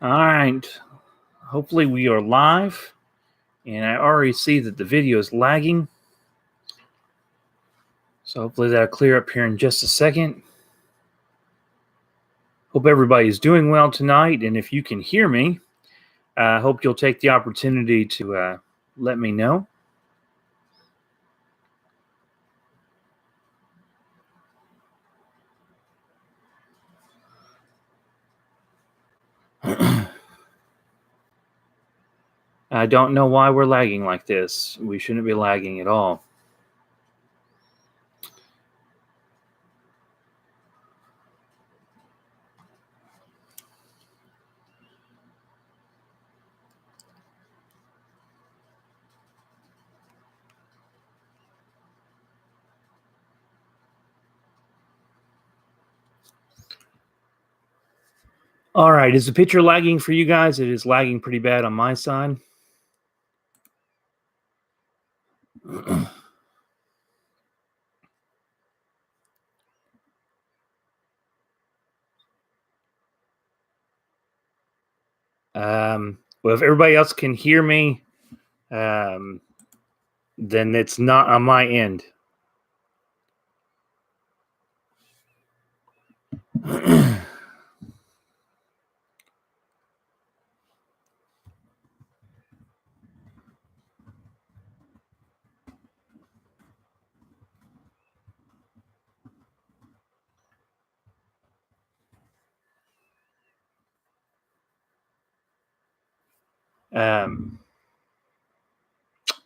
All right. Hopefully we are live, and I already see that the video is lagging. So hopefully that'll clear up here in just a second. Hope everybody's doing well tonight, and if you can hear me, I hope you'll take the opportunity to let me know. I don't know why we're lagging like this. We shouldn't be lagging at all. All right, is the picture lagging for you guys? It is lagging pretty bad on my side. Well, if everybody else can hear me, then it's not on my end.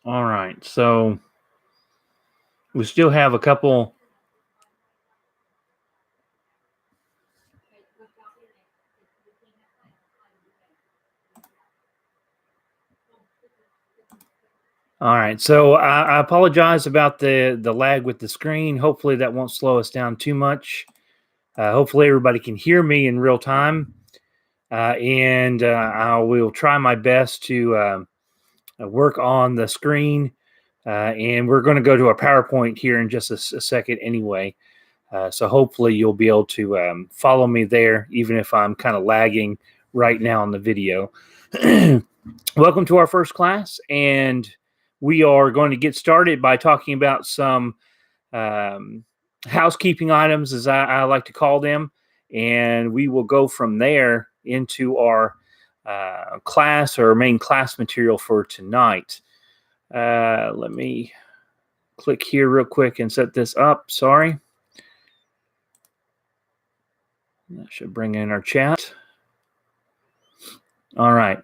All right, so we still have a couple. All right, so I apologize about the lag with the screen. Hopefully that won't slow us down too much. Hopefully everybody can hear me in real time, and I will try my best to work on the screen. And we're going to go to a PowerPoint here in just a second anyway. So hopefully you'll be able to follow me there, even if I'm kind of lagging right now on the video. Welcome to our first class, and we are going to get started by talking about some housekeeping items, as I like to call them, and we will go from there into our class or main class material for tonight. Let me click here real quick and set this up. Sorry. That should bring in our chat. All right.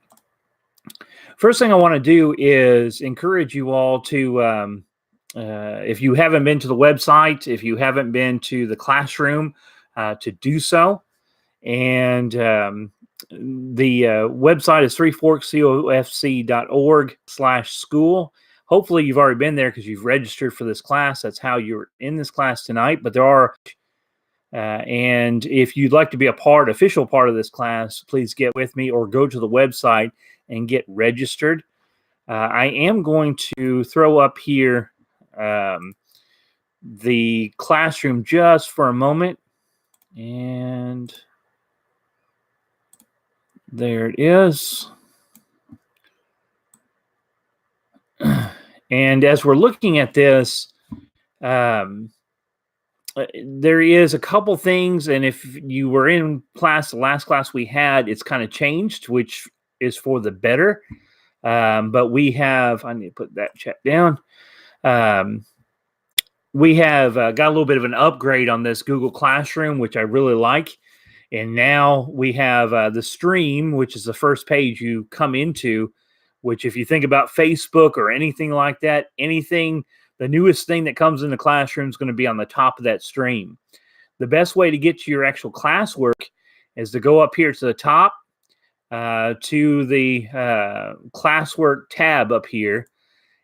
First thing I want to do is encourage you all to, if you haven't been to the website, if you haven't been to the classroom, to do so. And the website is threeforkscofc.org/school. Hopefully you've already been there because you've registered for this class. That's how you're in this class tonight. But there are, and if you'd like to be official part of this class, please get with me or go to the website and get registered. I am going to throw up here the classroom just for a moment. And there it is. And as we're looking at this, there is a couple things, and if you were in class, the last class we had, it's kind of changed, which is for the better. But we have, I need to put that chat down. We have got a little bit of an upgrade on this Google Classroom, which I really like. And now we have the stream, which is the first page you come into, which if you think about Facebook or anything like that, the newest thing that comes in the classroom is going to be on the top of that stream. The best way to get to your actual classwork is to go up here to the top to the classwork tab up here.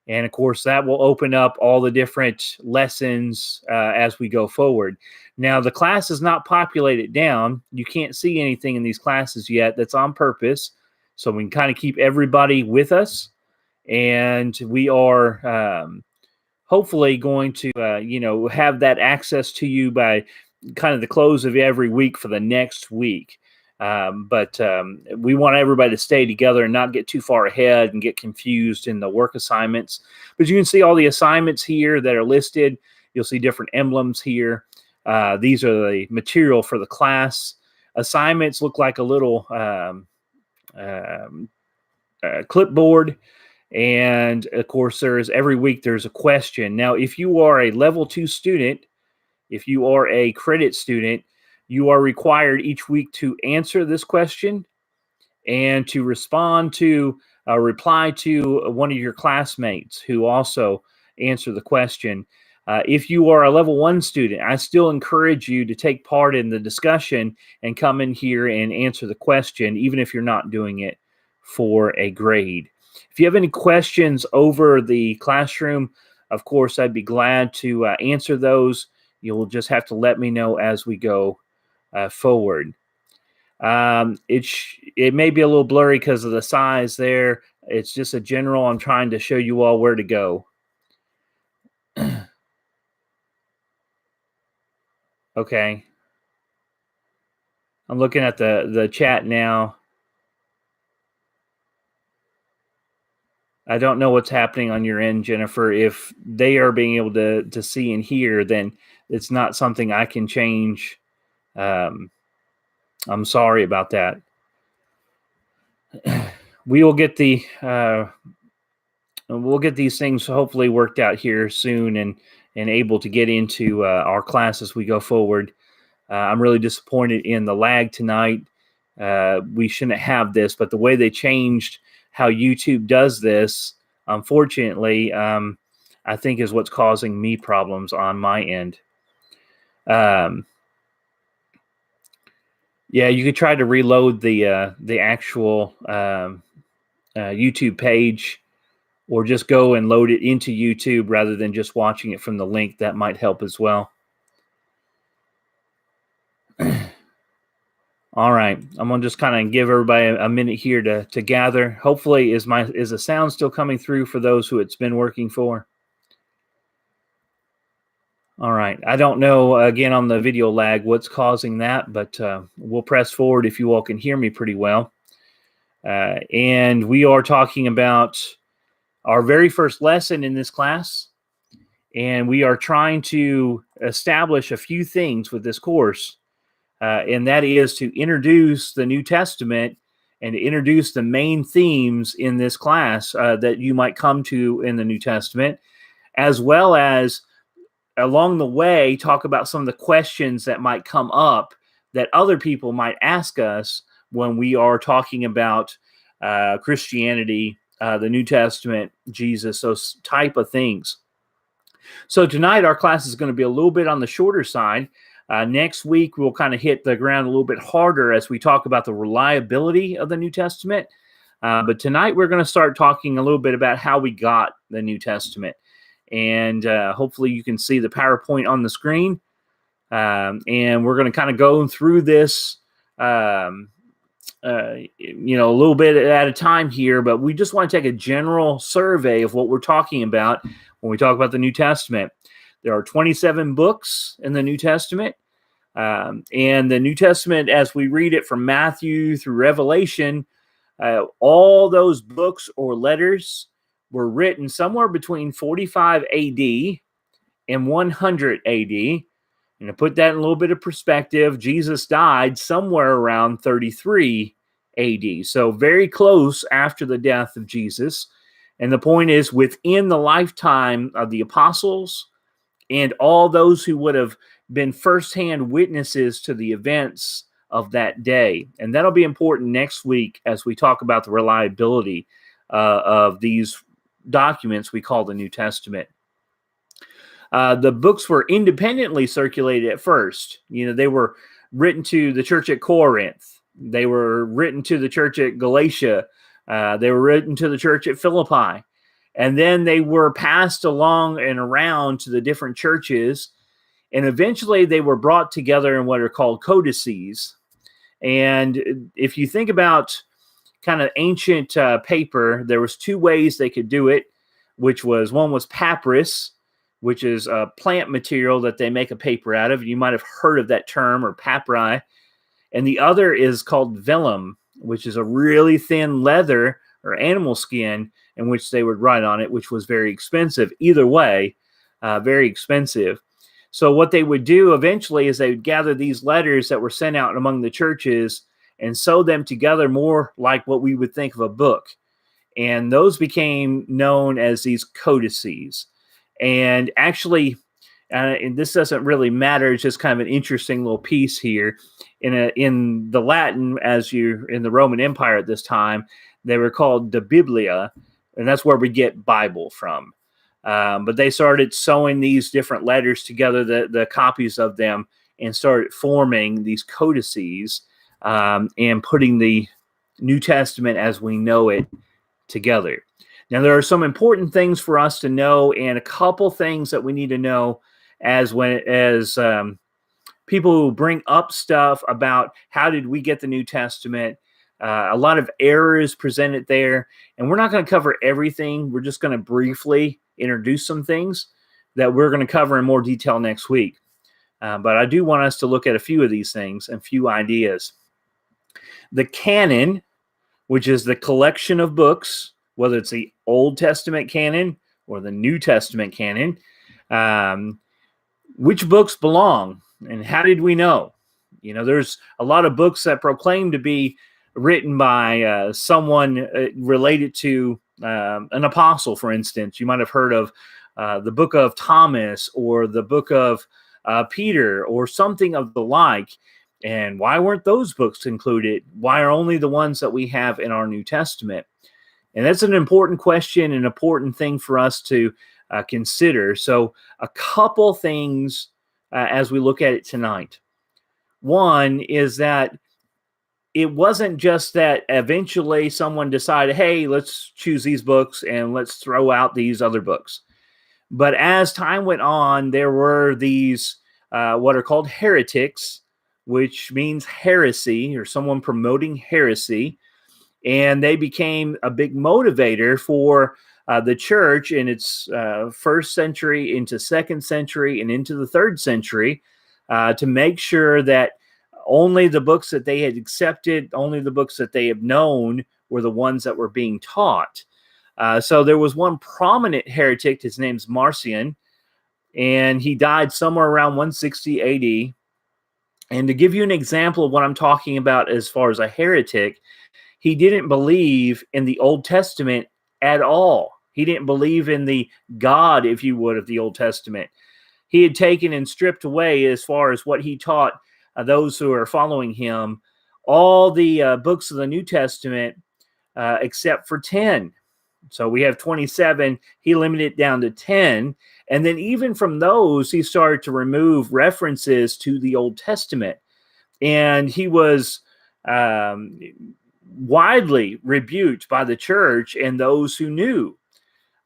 And of course, that will open up all the different lessons as we go forward. Now, the class is not populated down. You can't see anything in these classes yet. That's on purpose. So we can kind of keep everybody with us. And we are hopefully going to, have that access to you by kind of the close of every week for the next week. But we want everybody to stay together and not get too far ahead and get confused in the work assignments. But you can see all the assignments here that are listed. You'll see different emblems here. These are the material for the class. Assignments look like a little clipboard. And of course, every week there's a question. Now, if you are a level 2 student, if you are a credit student, you are required each week to answer this question and to respond to reply to one of your classmates who also answer the question. If you are a level 1 student, I still encourage you to take part in the discussion and come in here and answer the question, even if you're not doing it for a grade. If you have any questions over the classroom, of course, I'd be glad to answer those. You'll just have to let me know as we go forward. It may be a little blurry because of the size there. It's just a general. I'm trying to show you all where to go. Okay. I'm looking at the chat now. I don't know what's happening on your end, Jennifer. If they are being able to see and hear, then it's not something I can change. I'm sorry about that. We will get we'll get these things hopefully worked out here soon and able to get into our class as we go forward. I'm really disappointed in the lag tonight. We shouldn't have this, but the way they changed how YouTube does this, unfortunately, I think is what's causing me problems on my end. Yeah, you could try to reload the actual YouTube page, or just go and load it into YouTube rather than just watching it from the link. That might help as well. All right, I'm gonna just kind of give everybody a minute here to gather. Hopefully, is the sound still coming through for those who it's been working for? All right, I don't know again on the video lag what's causing that, but we'll press forward if you all can hear me pretty well. And we are talking about our very first lesson in this class, and we are trying to establish a few things with this course. And that is to introduce the New Testament and to introduce the main themes in this class that you might come to in the New Testament, as well as along the way talk about some of the questions that might come up that other people might ask us when we are talking about Christianity, the New Testament, Jesus, those type of things. So tonight our class is going to be a little bit on the shorter side. Next week, we'll kind of hit the ground a little bit harder as we talk about the reliability of the New Testament. But tonight, we're going to start talking a little bit about how we got the New Testament. And hopefully, you can see the PowerPoint on the screen. And we're going to kind of go through this, a little bit at a time here. But we just want to take a general survey of what we're talking about when we talk about the New Testament. There are 27 books in the New Testament. And the New Testament, as we read it from Matthew through Revelation, all those books or letters were written somewhere between 45 AD and 100 AD. And to put that in a little bit of perspective, Jesus died somewhere around 33 AD. So very close after the death of Jesus. And the point is, within the lifetime of the apostles and all those who would have been firsthand witnesses to the events of that day. And that'll be important next week as we talk about the reliability of these documents we call the New Testament. The books were independently circulated at first. They were written to the church at Corinth. They were written to the church at Galatia. They were written to the church at Philippi. And then they were passed along and around to the different churches. And eventually they were brought together in what are called codices. And if you think about kind of ancient paper, there was two ways they could do it, one was papyrus, which is a plant material that they make a paper out of. You might have heard of that term, or papyri. and the other is called vellum, which is a really thin leather or animal skin in which they would write on it, which was very expensive. Either way, very expensive. So what they would do eventually is they would gather these letters that were sent out among the churches and sew them together more like what we would think of a book. And those became known as these codices. And actually, and this doesn't really matter, it's just kind of an interesting little piece here. In the Latin, as you in the Roman Empire at this time, they were called the Biblia, and that's where we get Bible from. But they started sewing these different letters together, the copies of them, and started forming these codices and putting the New Testament as we know it together. Now, there are some important things for us to know, and a couple things that we need to know as people who bring up stuff about how did we get the New Testament. A lot of errors presented there, and we're not going to cover everything. We're just going to briefly introduce some things that we're going to cover in more detail next week. But I do want us to look at a few of these things and a few ideas. The canon, which is the collection of books, whether it's the Old Testament canon or the New Testament canon, which books belong and how did we know? You know, there's a lot of books that proclaim to be written by someone related to an apostle, for instance. You might have heard of the book of Thomas or the book of Peter or something of the like. And why weren't those books included? Why are only the ones that we have in our New Testament? And that's an important question, an important thing for us to consider. So a couple things as we look at it tonight. One is that it wasn't just that eventually someone decided, hey, let's choose these books and let's throw out these other books. But as time went on, there were these what are called heretics, which means heresy or someone promoting heresy. And they became a big motivator for the church in its first century into second century and into the third century to make sure that only the books that they had accepted, only the books that they have known were the ones that were being taught. So there was one prominent heretic, his name's Marcion, and he died somewhere around 160 AD. And to give you an example of what I'm talking about as far as a heretic, he didn't believe in the Old Testament at all. He didn't believe in the God, if you would, of the Old Testament. He had taken and stripped away, as far as what he taught those who are following him, all the books of the New Testament except for 10. So we have 27. He limited it down to 10. And then even from those, he started to remove references to the Old Testament. And he was widely rebuked by the church and those who knew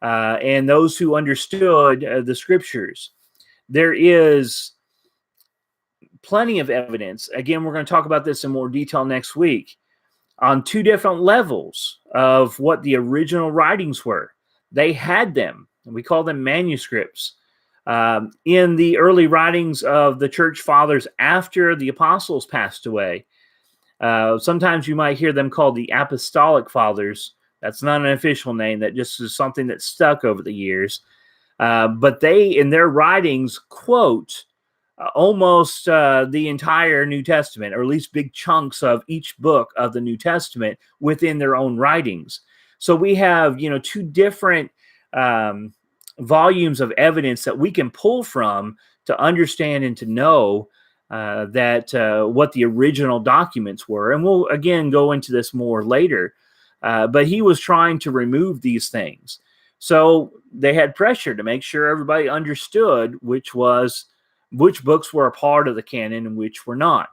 and those who understood the scriptures. There is plenty of evidence. Again, we're going to talk about this in more detail next week on two different levels of what the original writings were. They had them, and we call them manuscripts. In the early writings of the church fathers after the apostles passed away, sometimes you might hear them called the apostolic fathers. That's not an official name. That just is something that stuck over the years. But they, in their writings, quote almost the entire New Testament, or at least big chunks of each book of the New Testament within their own writings. So we have, two different volumes of evidence that we can pull from to understand and to know that what the original documents were. And we'll, again, go into this more later. But he was trying to remove these things. So they had pressure to make sure everybody understood which books were a part of the canon and which were not.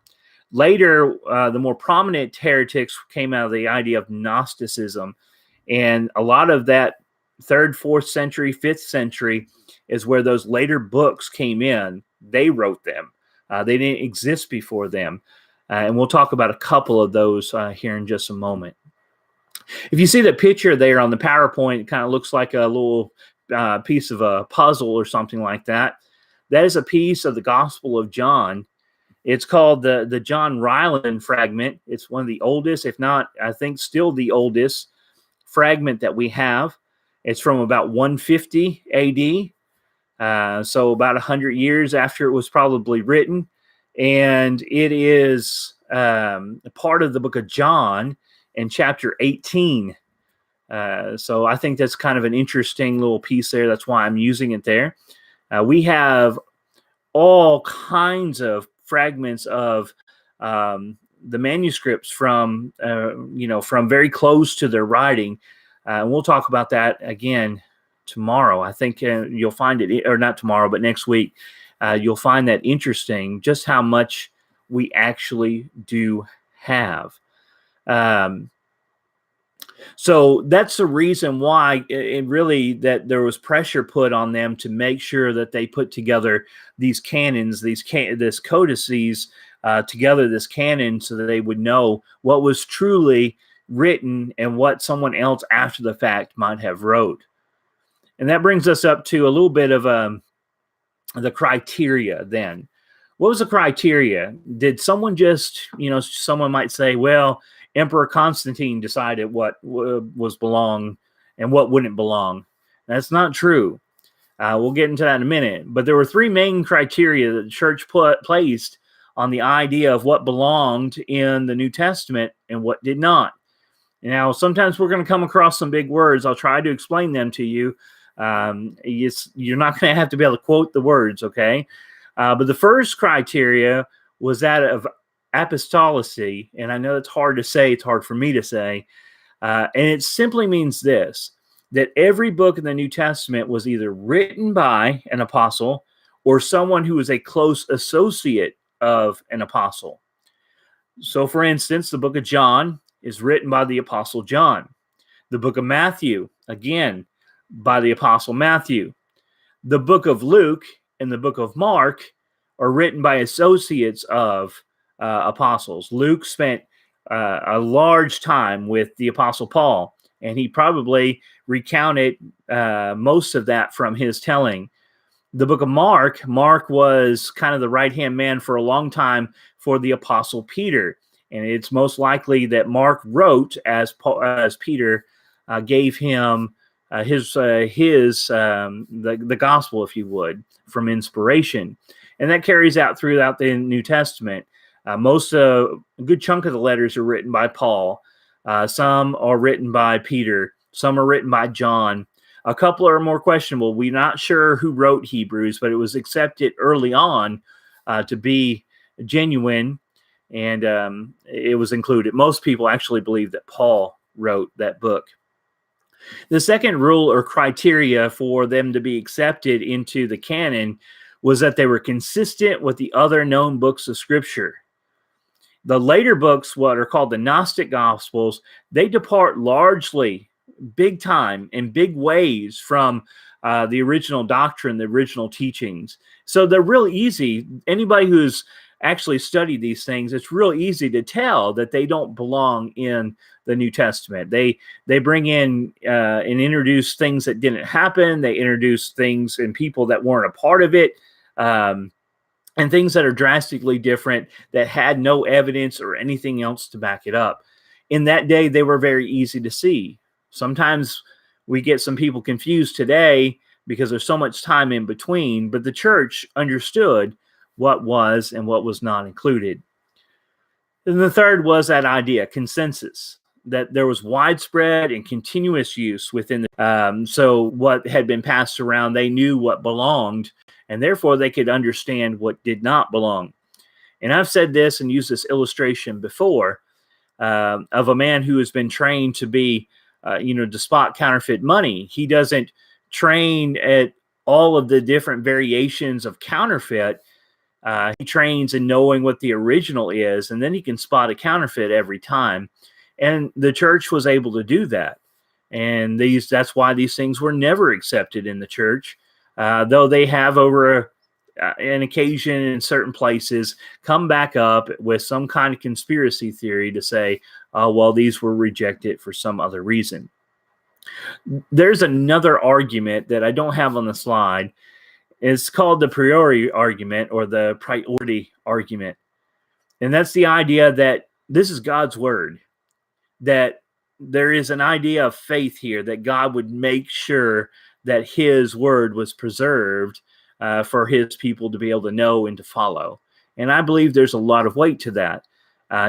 Later, the more prominent heretics came out of the idea of Gnosticism. And a lot of that 3rd, 4th century, 5th century is where those later books came in. They wrote them. They didn't exist before them. And we'll talk about a couple of those here in just a moment. If you see the picture there on the PowerPoint, it kind of looks like a little piece of a puzzle or something like that. That is a piece of the Gospel of John. It's called the John Ryland fragment. It's one of the oldest, if not, I think, still the oldest fragment that we have. It's from about 150 AD, so about 100 years after it was probably written. And it is part of the book of John in chapter 18. So I think that's kind of an interesting little piece there. That's why I'm using it there. We have all kinds of fragments of the manuscripts from, from very close to their writing. And we'll talk about that again tomorrow. I think you'll find it, or not tomorrow, but next week. You'll find that interesting, just how much we actually do have. So that's the reason why it really that there was pressure put on them to make sure that they put together these canons, this codices together, this canon, so that they would know what was truly written and what someone else after the fact might have wrote. And that brings us up to a little bit of the criteria then. What was the criteria? Did someone just, someone might say, well, Emperor Constantine decided what was belong and what wouldn't belong. That's not true. We'll get into that in a minute. But there were three main criteria that the church placed on the idea of what belonged in the New Testament and what did not. Now, sometimes we're going to come across some big words. I'll try to explain them to you. You're not going to have to be able to quote the words, okay? But the first criteria was that of apostolicity, and I know it's hard to say, it's hard for me to say, and it simply means this, that every book in the New Testament was either written by an apostle or someone who was a close associate of an apostle. So, for instance, the book of John is written by the apostle John. The book of Matthew, again, by the apostle Matthew. The book of Luke and the book of Mark are written by associates of apostles. Luke spent a large time with the apostle Paul, and he probably recounted most of that from his telling. The book of Mark was kind of the right-hand man for a long time for the apostle Peter, and it's most likely that Mark wrote as Peter gave him the gospel, if you would, from inspiration. And that carries out throughout the New Testament. A good chunk of the letters are written by Paul. Some are written by Peter. Some are written by John. A couple are more questionable. We're not sure who wrote Hebrews, but it was accepted early on to be genuine, and it was included. Most people actually believe that Paul wrote that book. The second rule or criteria for them to be accepted into the canon was that they were consistent with the other known books of Scripture. The later books, what are called the Gnostic Gospels, they depart largely, big time, in big ways from the original doctrine, the original teachings. So they're real easy. Anybody who's actually studied these things, it's real easy to tell that they don't belong in the New Testament. They bring in and introduce things that didn't happen. They introduce things and people that weren't a part of it, and things that are drastically different that had no evidence or anything else to back it up. In that day, they were very easy to see. Sometimes we get some people confused today because there's so much time in between, but the church understood what was and what was not included. And the third was that idea, consensus, that there was widespread and continuous use within so what had been passed around, they knew what belonged, and therefore they could understand what did not belong. And I've said this and used this illustration before of a man who has been trained to be, to spot counterfeit money. He doesn't train at all of the different variations of counterfeit. He trains in knowing what the original is, and then he can spot a counterfeit every time. And the church was able to do that. And that's why these things were never accepted in the church, though they have over an occasion in certain places come back up with some kind of conspiracy theory to say, oh, well, these were rejected for some other reason. There's another argument that I don't have on the slide. It's called the priori argument or the priority argument. And that's the idea that this is God's word, that there is an idea of faith here, that God would make sure that his word was preserved for his people to be able to know and to follow. And I believe there's a lot of weight to that.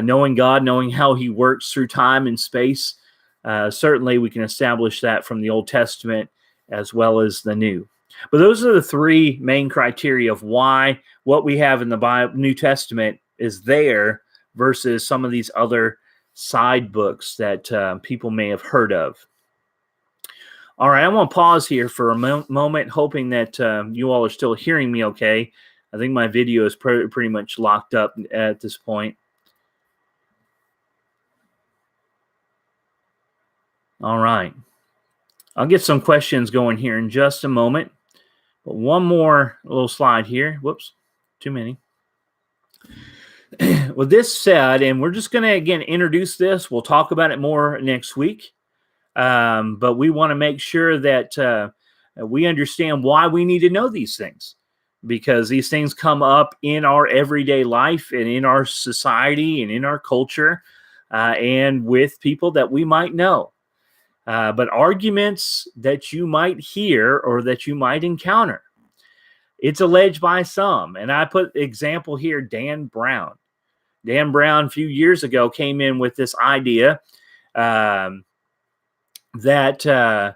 Knowing God, knowing how he works through time and space, certainly we can establish that from the Old Testament as well as the New. But those are the three main criteria of why what we have in the New Testament is there versus some of these other side books that people may have heard of. All right, I want to pause here for a moment, hoping that you all are still hearing me okay. I think my video is pretty much locked up at this point. All right. I'll get some questions going here in just a moment. But one more little slide here. Whoops, too many. With this said, and we're just going to, again, introduce this. We'll talk about it more next week. But we want to make sure that we understand why we need to know these things, because these things come up in our everyday life and in our society and in our culture and with people that we might know. But arguments that you might hear or that you might encounter, it's alleged by some. And I put example here, Dan Brown. Dan Brown a few years ago came in with this idea that that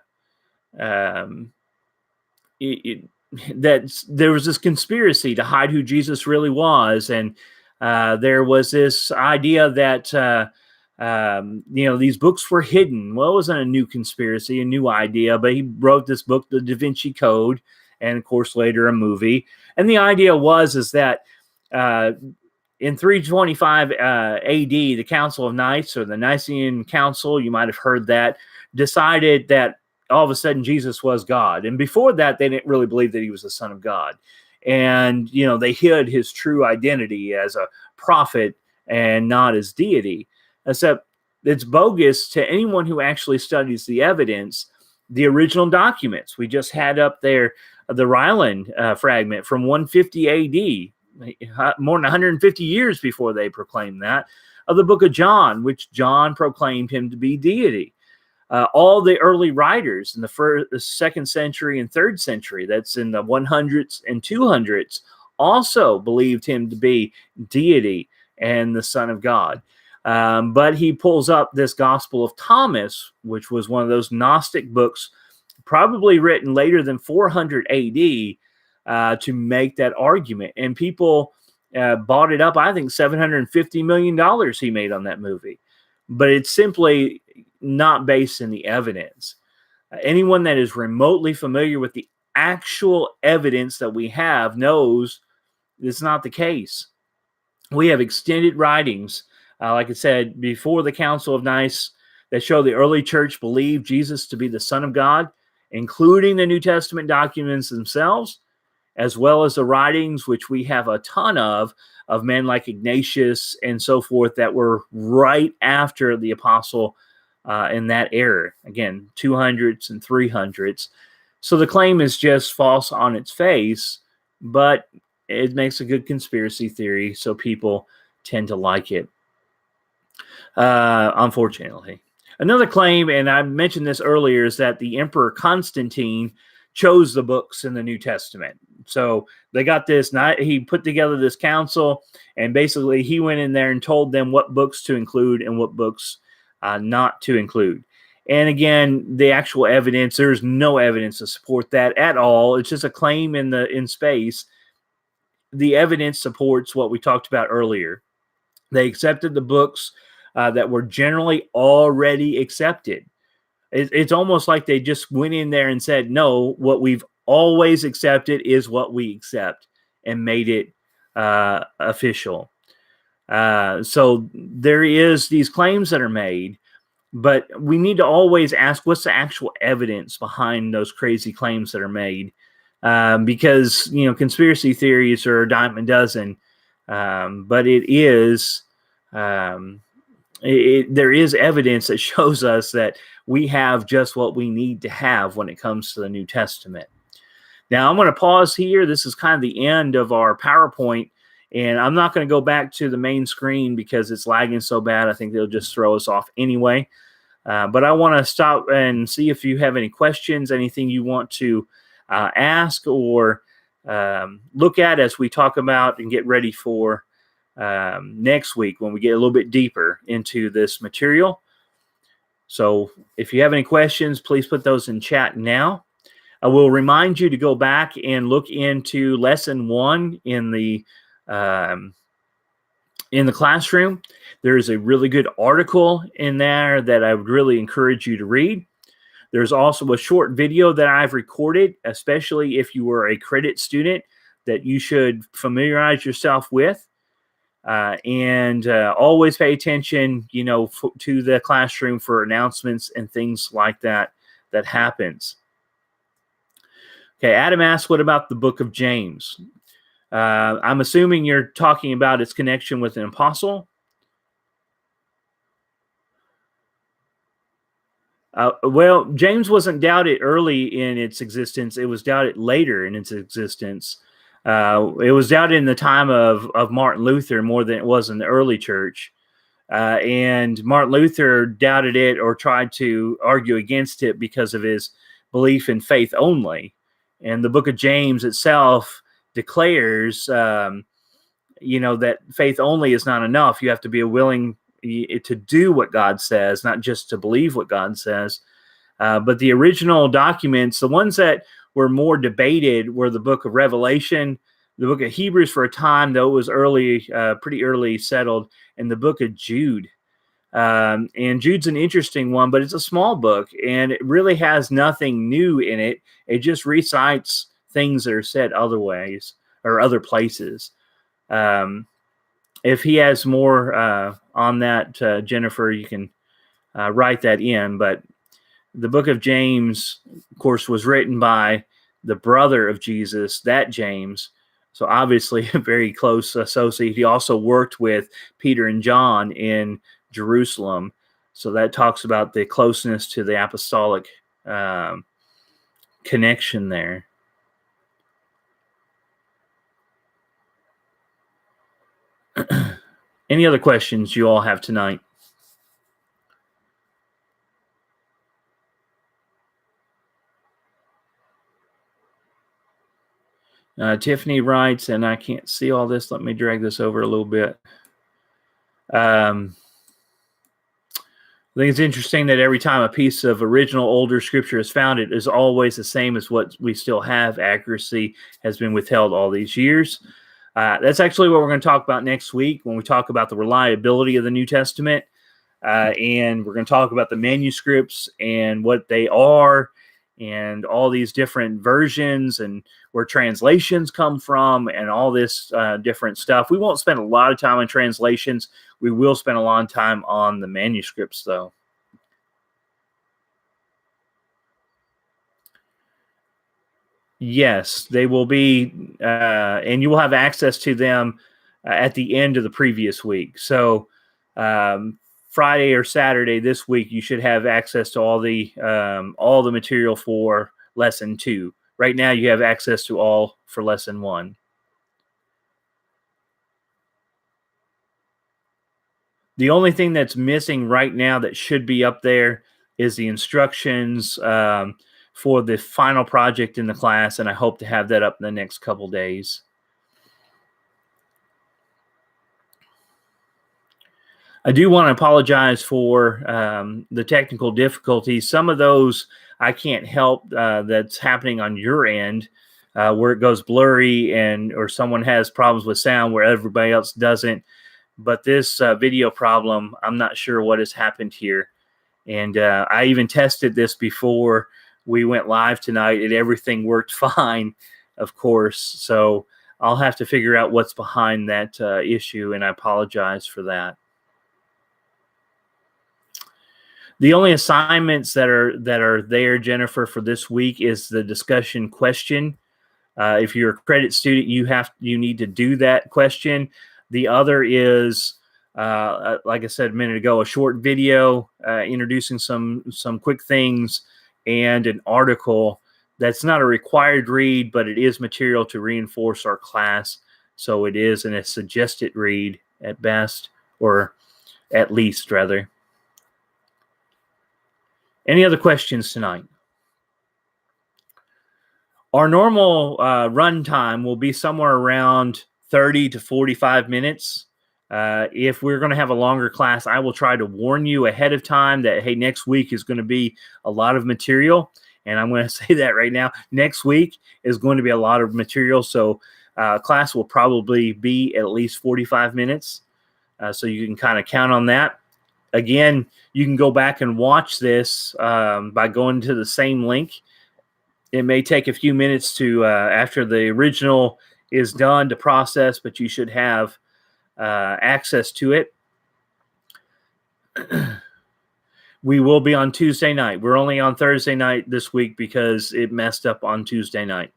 there was this conspiracy to hide who Jesus really was, and there was this idea that these books were hidden. Well, it wasn't a new conspiracy, a new idea, but he wrote this book, The Da Vinci Code, and of course later a movie. And the idea is that in 325 AD, the Council of Nicaea, or the Nicene Council, you might have heard that, decided that all of a sudden Jesus was God. And before that, they didn't really believe that he was the Son of God. And, they hid his true identity as a prophet and not as deity. Except it's bogus to anyone who actually studies the evidence. The original documents, we just had up there the Ryland fragment from 150 AD, more than 150 years before they proclaimed that, of the book of John, which John proclaimed him to be deity. All the early writers in the second century and third century, that's in the 100s and 200s, also believed him to be deity and the Son of God. But he pulls up this Gospel of Thomas, which was one of those Gnostic books, probably written later than 400 AD, to make that argument. And people bought it up. I think $750 million he made on that movie. But it's simply not based in the evidence. Anyone that is remotely familiar with the actual evidence that we have knows it's not the case. We have extended writings, like I said, before the Council of Nicaea, that show the early church believed Jesus to be the Son of God, including the New Testament documents themselves, as well as the writings, which we have a ton of men like Ignatius and so forth that were right after the apostle in that era. Again, 200s and 300s. So the claim is just false on its face, but it makes a good conspiracy theory, so people tend to like it. Unfortunately. Another claim, and I mentioned this earlier, is that the Emperor Constantine chose the books in the New Testament. So they got this, he put together this council, and basically he went in there and told them what books to include and what books not to include. And again, the actual evidence, there's no evidence to support that at all. It's just a claim in space. The evidence supports what we talked about earlier. They accepted the books that were generally already accepted. It's almost like they just went in there and said, no, what we've always accepted is what we accept, and made it official. So there is these claims that are made, but we need to always ask, what's the actual evidence behind those crazy claims that are made? Because, conspiracy theories are a dime a dozen, but it is... there is evidence that shows us that we have just what we need to have when it comes to the New Testament. Now, I'm going to pause here. This is kind of the end of our PowerPoint And I'm not going to go back to the main screen because it's lagging so bad. I think they'll just throw us off anyway. But I want to stop and see if you have any questions, anything you want to ask or look at as we talk about and get ready for next week when we get a little bit deeper into this material. So if you have any questions, please put those in chat now. I will remind you to go back and look into lesson 1 in the classroom. There's a really good article in there that I would really encourage you to read. There's also a short video that I've recorded, especially if you were a credit student, that you should familiarize yourself with. And always pay attention, to the classroom for announcements and things like that happens. Okay, Adam asks, what about the book of James? I'm assuming you're talking about its connection with an apostle. Well, James wasn't doubted early in its existence. It was doubted later in its existence. It was doubted in the time of Martin Luther more than it was in the early church. And Martin Luther doubted it or tried to argue against it because of his belief in faith only. And the book of James itself declares, that faith only is not enough. You have to be willing to do what God says, not just to believe what God says. But the original documents, the ones that were more debated, were the book of Revelation, the book of Hebrews for a time, though it was pretty early settled, and the book of Jude. And Jude's an interesting one, but it's a small book, and it really has nothing new in it. It just recites things that are said other ways or other places. If he has more on that, Jennifer, you can write that in. But the book of James, of course, was written by the brother of Jesus, that James. So obviously a very close associate. He also worked with Peter and John in Jerusalem. So that talks about the closeness to the apostolic connection there. Any other questions you all have tonight? Tiffany writes, and I can't see all this. Let me drag this over a little bit. I think it's interesting that every time a piece of original older scripture is found, it is always the same as what we still have. Accuracy has been withheld all these years. That's actually what we're going to talk about next week when we talk about the reliability of the New Testament. And we're going to talk about the manuscripts and what they are and all these different versions and where translations come from and all this different stuff. We won't spend a lot of time on translations. We will spend a lot of time on the manuscripts, though. Yes, they will be, and you will have access to them at the end of the previous week. So Friday or Saturday this week, you should have access to all the material for lesson 2. Right now, you have access to all for lesson 1. The only thing that's missing right now that should be up there is the instructions for the final project in the class, and I hope to have that up in the next couple days. I do want to apologize for the technical difficulties. Some of those I can't help that's happening on your end, where it goes blurry or someone has problems with sound where everybody else doesn't. But this video problem, I'm not sure what has happened here. And I even tested this before we went live tonight, and everything worked fine, of course. So I'll have to figure out what's behind that issue, and I apologize for that. The only assignments that are there, Jennifer, for this week is the discussion question. If you're a credit student, you need to do that question. The other is, like I said a minute ago, a short video introducing some quick things and an article that's not a required read, but it is material to reinforce our class. So it is in a suggested read at best, or at least, rather. Any other questions tonight? Our normal run time will be somewhere around 30 to 45 minutes. If we're going to have a longer class, I will try to warn you ahead of time that, hey, next week is going to be a lot of material. And I'm going to say that right now. Next week is going to be a lot of material. So class will probably be at least 45 minutes. So you can kind of count on that. Again, you can go back and watch this by going to the same link. It may take a few minutes to after the original is done to process, but you should have access to it. We will be on Tuesday night. We're only on Thursday night this week because it messed up on Tuesday night.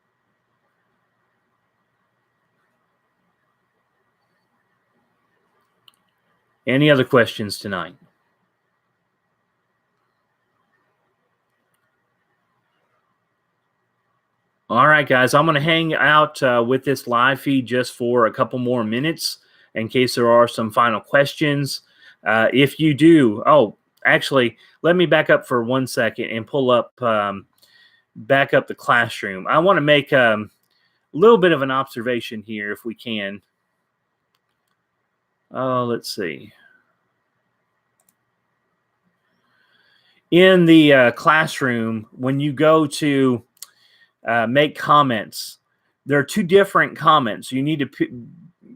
Any other questions tonight? All right, guys, I'm going to hang out with this live feed just for a couple more minutes in case there are some final questions. If you do, actually, let me back up for 1 second and pull up, back up the classroom. I want to make a little bit of an observation here if we can. Let's see. In the classroom, when you go to make comments, there are two different comments. You need to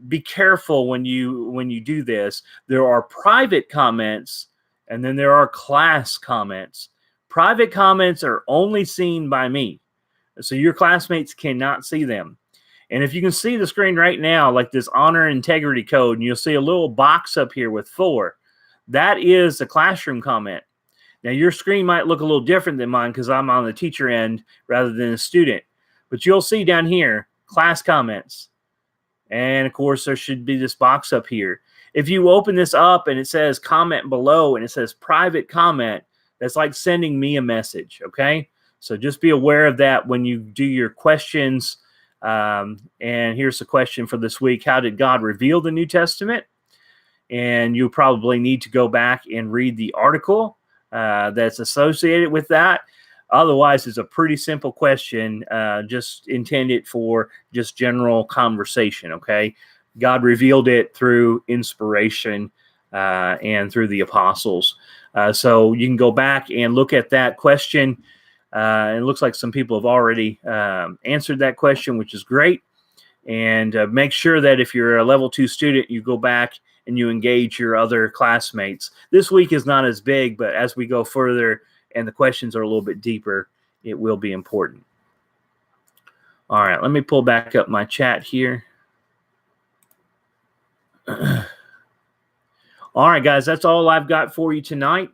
be careful when you do this. There are private comments, and then there are class comments. Private comments are only seen by me, so your classmates cannot see them. And if you can see the screen right now, like this honor integrity code, and you'll see a little box up here with 4, that is a classroom comment. Now, your screen might look a little different than mine because I'm on the teacher end rather than a student. But you'll see down here, class comments. And, of course, there should be this box up here. If you open this up and it says comment below and it says private comment, that's like sending me a message, okay? So just be aware of that when you do your questions. And here's the question for this week. How did God reveal the New Testament? And you probably need to go back and read the article that's associated with that. Otherwise, it's a pretty simple question, just intended for just general conversation, okay? God revealed it through inspiration and through the apostles. So you can go back and look at that question. It looks like some people have already answered that question, which is great. And make sure that if you're a level 2 student, you go back and you engage your other classmates. This week is not as big, but as we go further and the questions are a little bit deeper, it will be important. All right, let me pull back up my chat here. All right, guys, that's all I've got for you tonight.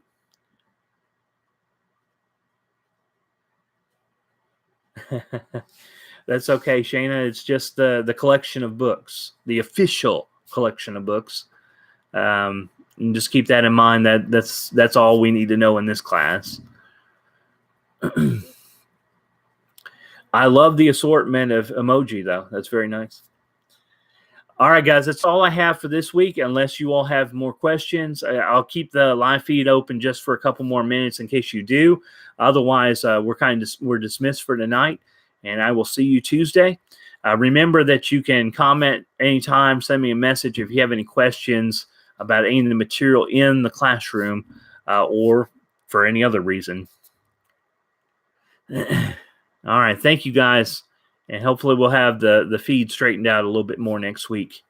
That's okay, Shayna. It's just the collection of books, the official collection of books. And just keep that in mind. That's all we need to know in this class. I love the assortment of emoji, though. That's very nice. All right, guys, that's all I have for this week. Unless you all have more questions, I'll keep the live feed open just for a couple more minutes in case you do. Otherwise, we're dismissed for tonight, and I will see you Tuesday. Remember that you can comment anytime, send me a message if you have any questions about any of the material in the classroom or for any other reason. All right, thank you, guys, and hopefully we'll have the feed straightened out a little bit more next week.